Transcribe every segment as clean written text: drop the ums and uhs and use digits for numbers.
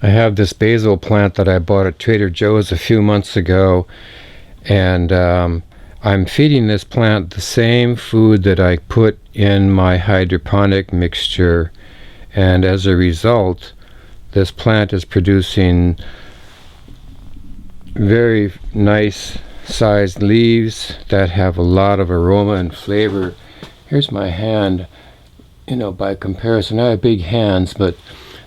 I have this basil plant that I bought at Trader Joe's a few months ago, and I'm feeding this plant the same food that I put in my hydroponic mixture, and as a result this plant is producing very nice sized leaves that have a lot of aroma and flavor. Here's my hand. By comparison, I have big hands, but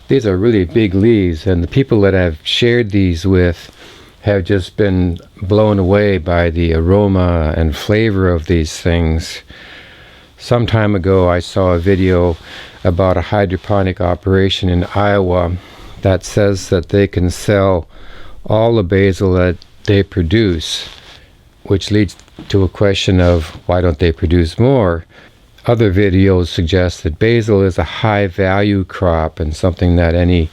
these are really big leaves, and the people that I've shared these with have just been blown away by the aroma and flavor of these things. Some time ago I saw a video about a hydroponic operation in Iowa that says that they can sell all the basil that they produce, which leads to a question of why don't they produce more. Other videos suggest that basil is a high value crop and something that any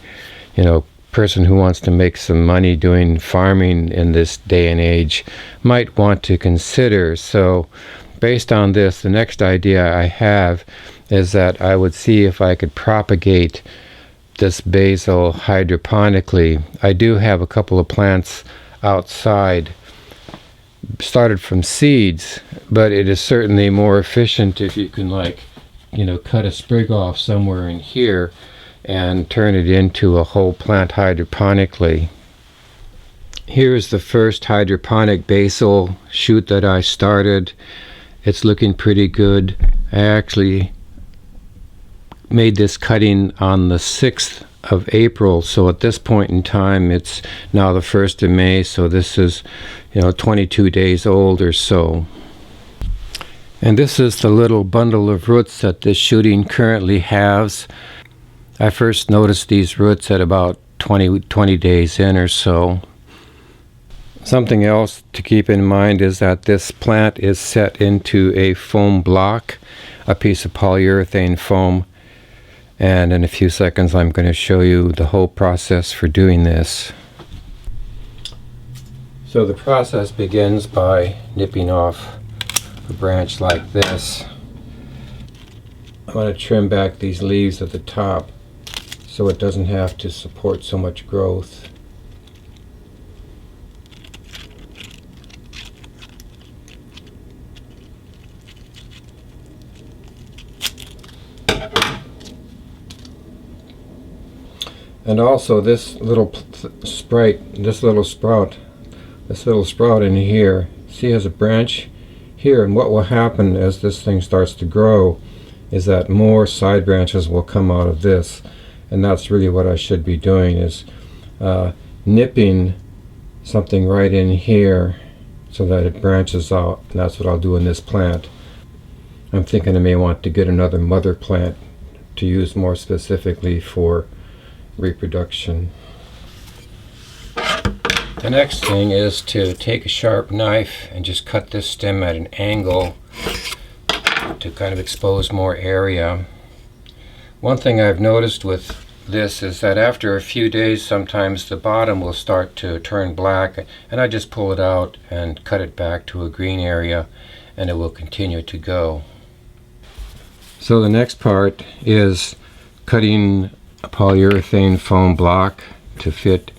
person who wants to make some money doing farming in this day and age might want to consider. So based on this, the next idea I have is that I would see if I could propagate this basil hydroponically. I do have a couple of plants outside started from seeds, but it is certainly more efficient if you can cut a sprig off somewhere in here and turn it into a whole plant hydroponically. Here is the first hydroponic basil shoot that I started. It's looking pretty good. I actually made this cutting on the 6th of April, so at this point in time it's now the 1st of May, so this is 22 days old or so. And this is the little bundle of roots that this shooting currently has. I first noticed these roots at about 20 days in or so. Something else to keep in mind is that this plant is set into a foam block, a piece of polyurethane foam, and in a few seconds I'm going to show you the whole process for doing this. So the process begins by nipping off a branch like this. I want to trim back these leaves at the top so it doesn't have to support so much growth. And also this little sprout in here, see, has a branch here, and what will happen as this thing starts to grow is that more side branches will come out of this, and that's really what I should be doing, is nipping something right in here so that it branches out, and that's what I'll do in this plant. I'm thinking I may want to get another mother plant to use more specifically for reproduction. The next thing is to take a sharp knife and just cut this stem at an angle to kind of expose more area. One thing I've noticed with this is that after a few days sometimes the bottom will start to turn black, and I just pull it out and cut it back to a green area, and it will continue to go. So the next part is cutting a polyurethane foam block to fit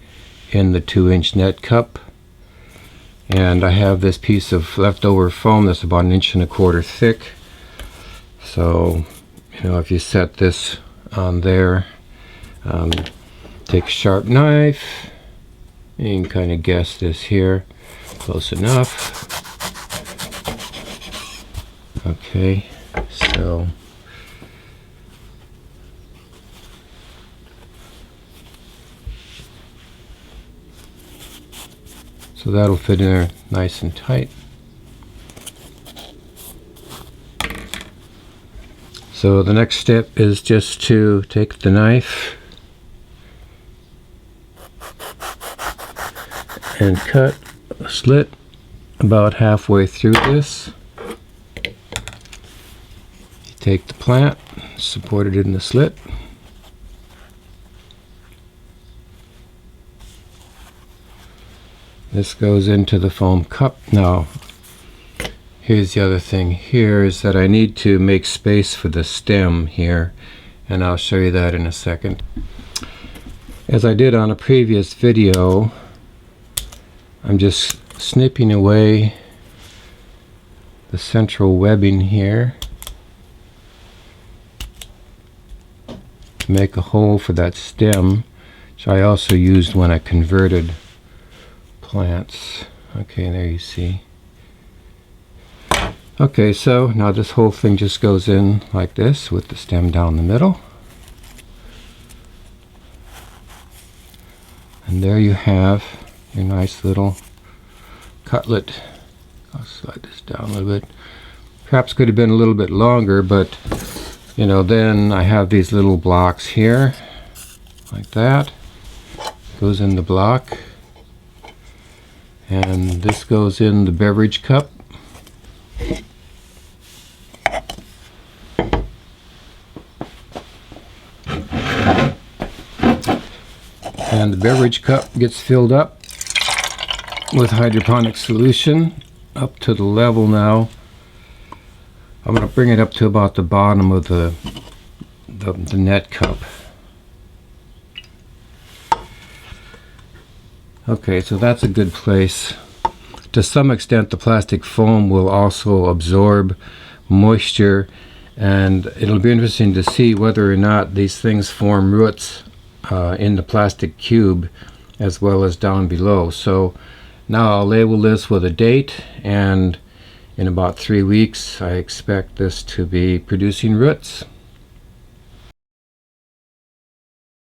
in the 2-inch net cup, and I have this piece of leftover foam that's about 1.25 inches thick. So if you set this on there, take a sharp knife, you can kind of guess this here, close enough. Okay, so that'll fit in there nice and tight. So the next step is just to take the knife and cut a slit about halfway through this. You take the plant, support it in the slit. This goes into the foam cup. Now, here's the other thing here, is that I need to make space for the stem here, and I'll show you that in a second. As I did on a previous video, I'm just snipping away the central webbing here to make a hole for that stem, which I also used when I converted plants. Okay, there you see. Okay, so now this whole thing just goes in like this with the stem down the middle. And there you have your nice little cutlet. I'll slide this down a little bit. Perhaps could have been a little bit longer, but you know, then I have these little blocks here, like that. Goes in the block. And this goes in the beverage cup. And the beverage cup gets filled up with hydroponic solution up to the level now. I'm going to bring it up to about the bottom of the net cup. Okay, so that's a good place. To some extent, the plastic foam will also absorb moisture, and it'll be interesting to see whether or not these things form roots in the plastic cube as well as down below. So now I'll label this with a date, and in about 3 weeks I expect this to be producing roots.